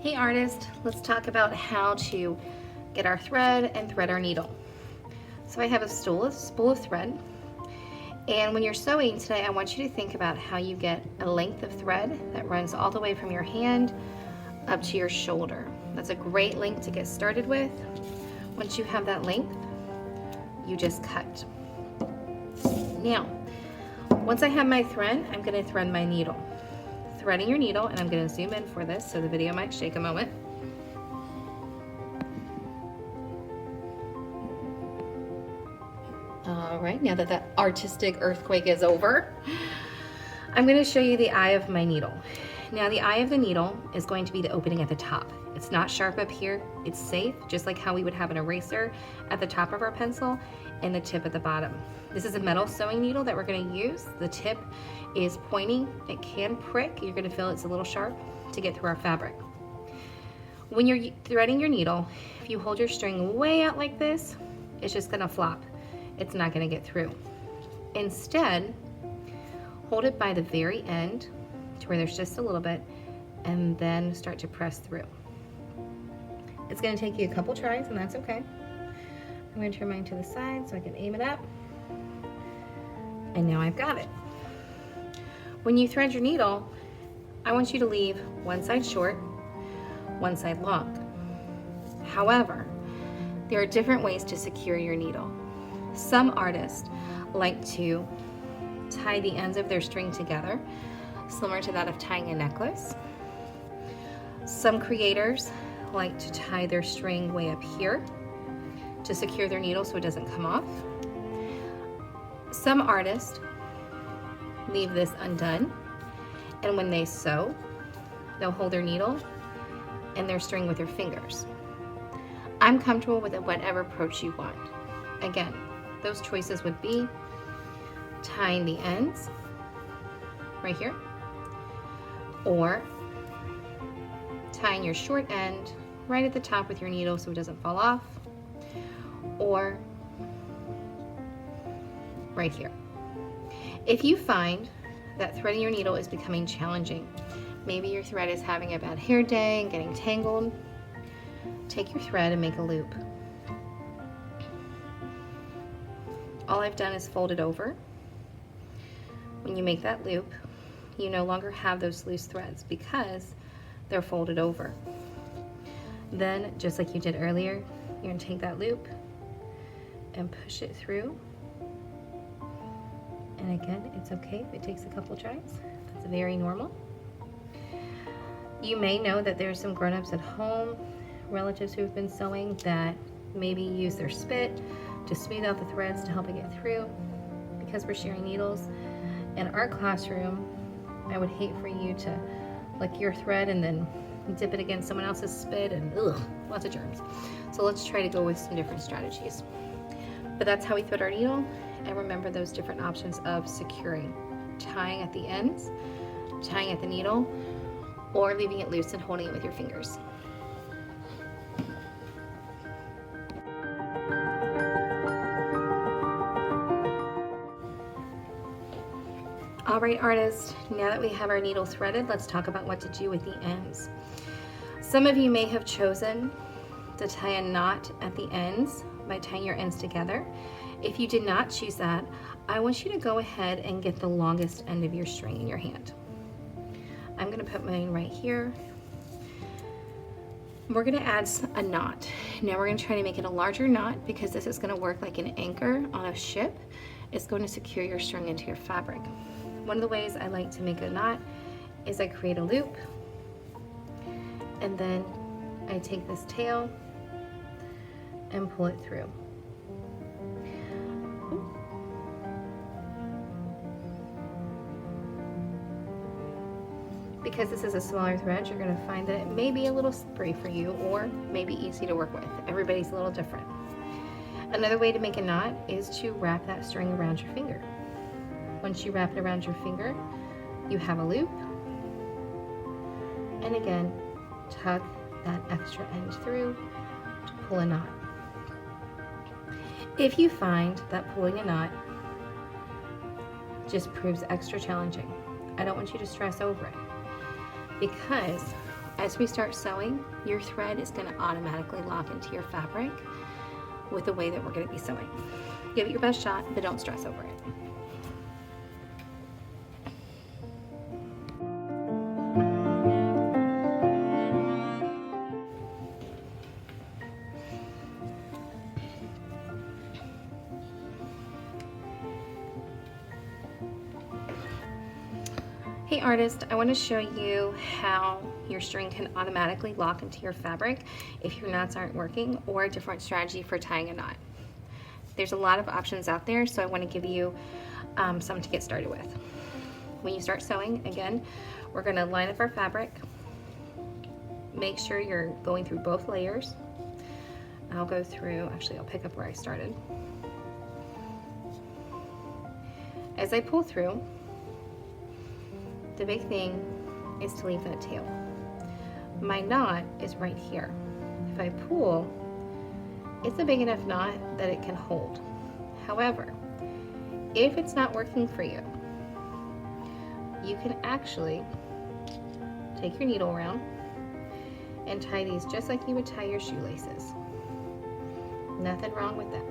Hey artist, let's talk about how to get our thread and thread our needle. So I have a spool of thread, and when you're sewing today, I want you to think about how you get a length of thread that runs all the way from your hand up to your shoulder. That's a great length to get started with. Once you have that length, you just cut. Now, once I have my thread, I'm going to thread my needle. Threading your needle, and I'm going to zoom in for this so the video might shake a moment. All right, now that that artistic earthquake is over, I'm going to show you the eye of my needle. Now the eye of the needle is going to be the opening at the top. It's not sharp up here, it's safe, just like how we would have an eraser at the top of our pencil and the tip at the bottom. This is a metal sewing needle that we're going to use. The tip is pointing, it can prick, you're going to feel it's a little sharp to get through our fabric. When you're threading your needle, if you hold your string way out like this, it's just going to flop. It's not going to get through. Instead, hold it by the very end to where there's just a little bit, and then start to press through. It's going to take you a couple tries, and that's okay. I'm going to turn mine to the side so I can aim it up. And now I've got it. When you thread your needle, I want you to leave one side short, one side long. However, there are different ways to secure your needle. Some artists like to tie the ends of their string together, similar to that of tying a necklace. Some creators like to tie their string way up here to secure their needle so it doesn't come off. Some artists leave this undone, and when they sew, they'll hold their needle and their string with their fingers. I'm comfortable with whatever approach you want. Again, those choices would be tying the ends right here, or tying your short end right at the top with your needle so it doesn't fall off, or right here. If you find that threading your needle is becoming challenging, maybe your thread is having a bad hair day and getting tangled, take your thread and make a loop. All I've done is fold it over. When you make that loop, you no longer have those loose threads because they're folded over. Then, just like you did earlier, you're going to take that loop and push it through. And again, it's okay if it takes a couple tries. That's very normal. You may know that there's some grown-ups at home, relatives who've been sewing, that maybe use their spit to smooth out the threads to help it get through. Because we're sharing needles in our classroom, I would hate for you to lick your thread and then dip it against someone else's spit and lots of germs. So let's try to go with some different strategies. But that's how we thread our needle, and remember those different options of securing. Tying at the ends, tying at the needle, or leaving it loose and holding it with your fingers. All right, artists, now that we have our needle threaded, let's talk about what to do with the ends. Some of you may have chosen to tie a knot at the ends by tying your ends together. If you did not choose that, I want you to go ahead and get the longest end of your string in your hand. I'm going to put mine right here. We're going to add a knot. Now we're going to try to make it a larger knot because this is going to work like an anchor on a ship. It's going to secure your string into your fabric. One of the ways I like to make a knot is I create a loop, and then I take this tail and pull it through. Because this is a smaller thread, you're going to find that it may be a little slippery for you, or maybe easy to work with. Everybody's a little different. Another way to make a knot is to wrap that string around your finger. Once you wrap it around your finger, you have a loop. And again, tuck that extra end through to pull a knot. If you find that pulling a knot just proves extra challenging, I don't want you to stress over it, because as we start sewing, your thread is going to automatically lock into your fabric with the way that we're going to be sewing. Give it your best shot, but don't stress over it. Hey artist, I want to show you how your string can automatically lock into your fabric if your knots aren't working, or a different strategy for tying a knot. There's a lot of options out there, so I want to give you some to get started with. When you start sewing, again, we're going to line up our fabric. Make sure you're going through both layers. I'll go through, actually I'll pick up where I started. As I pull through, the big thing is to leave that tail. My knot is right here. If I pull, it's a big enough knot that it can hold. However, if it's not working for you, you can actually take your needle around and tie these just like you would tie your shoelaces. Nothing wrong with that.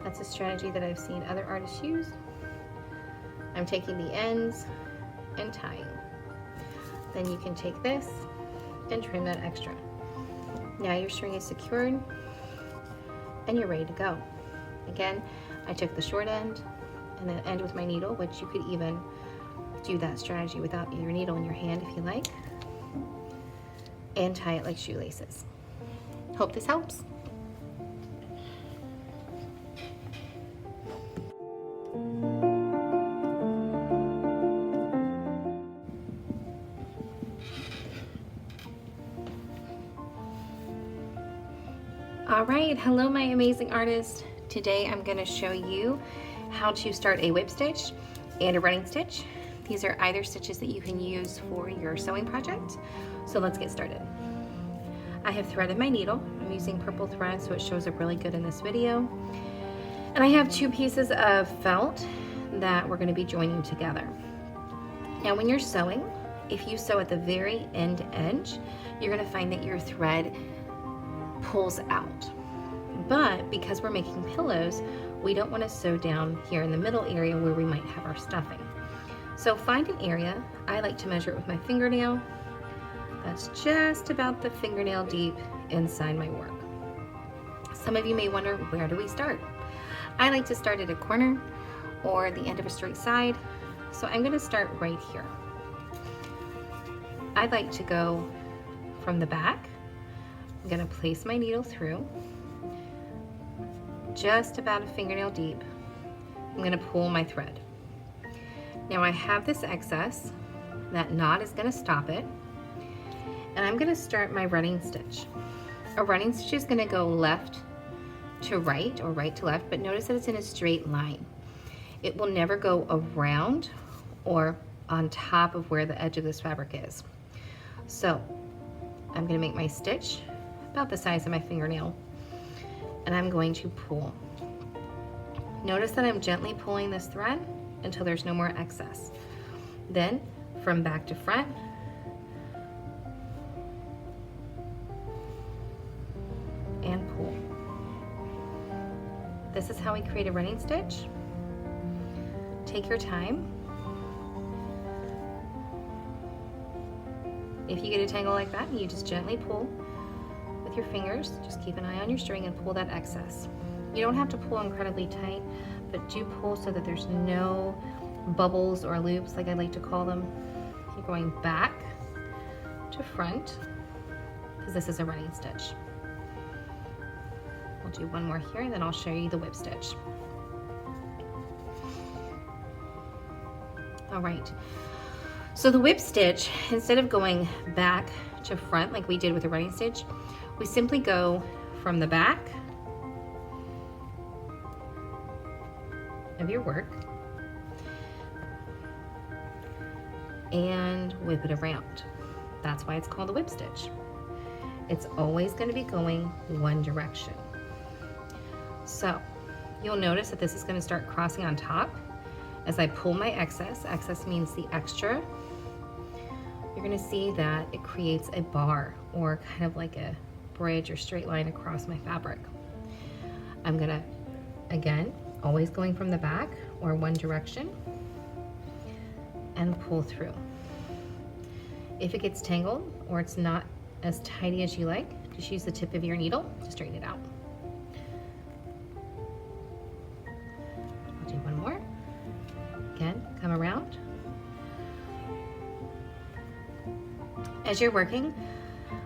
That's a strategy that I've seen other artists use. I'm taking the ends and tying. Then you can take this and trim that extra. Now your string is secured and you're ready to go. Again, I took the short end and then end with my needle, which you could even do that strategy without your needle in your hand if you like, and tie it like shoelaces. Hope this helps. All right, hello my amazing artist. Today I'm going to show you how to start a whip stitch and a running stitch. These are either stitches that you can use for your sewing project. So let's get started. I have threaded my needle. I'm using purple thread so it shows up really good in this video. And I have 2 pieces of felt that we're going to be joining together. Now when you're sewing, if you sew at the very end edge, you're going to find that your thread pulls out. But because we're making pillows, we don't want to sew down here in the middle area where we might have our stuffing. So find an area. I like to measure it with my fingernail. That's just about the fingernail deep inside my work. Some of you may wonder, where do we start? I like to start at a corner or the end of a straight side. So I'm going to start right here. I'd like to go from the back. I'm going to place my needle through just about a fingernail deep. I'm going to pull my thread. Now I have this excess. That knot is going to stop it. And I'm going to start my running stitch. A running stitch is going to go left to right or right to left, but notice that it's in a straight line. It will never go around or on top of where the edge of this fabric is. So I'm going to make my stitch about the size of my fingernail, and I'm going to pull. Notice that I'm gently pulling this thread until there's no more excess. Then from back to front, and pull. This is how we create a running stitch. Take your time. If you get a tangle like that, you just gently pull with your fingers. Just keep an eye on your string and pull that excess. You don't have to pull incredibly tight, but do pull so that there's no bubbles or loops, like I like to call them. You're going back to front because this is a running stitch. We'll do one more here and then I'll show you the whip stitch. All right, so the whip stitch, instead of going back to front like we did with the running stitch, we simply go from the back of your work and whip it around. That's why it's called a whip stitch. It's always going to be going one direction. So you'll notice that this is going to start crossing on top as I pull my excess. Excess means the extra. you're gonna see that it creates a bar or kind of like a bridge or straight line across my fabric. I'm gonna, again, always going from the back or one direction, and pull through. If it gets tangled or it's not as tidy as you like, just use the tip of your needle to straighten it out. I'll do one more. Again, come around. As you're working,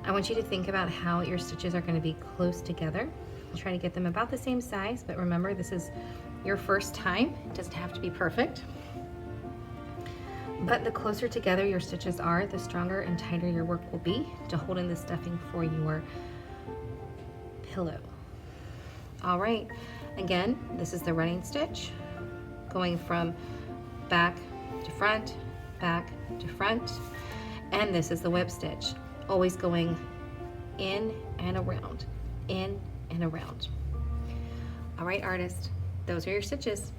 I want you to think about how your stitches are going to be close together. Try to get them about the same size, but remember, this is your first time. It doesn't have to be perfect. But the closer together your stitches are, the stronger and tighter your work will be to hold in the stuffing for your pillow. All right, again, this is the running stitch, going from back to front, and this is the web stitch, always going in and around, in and around. All right, artist, those are your stitches.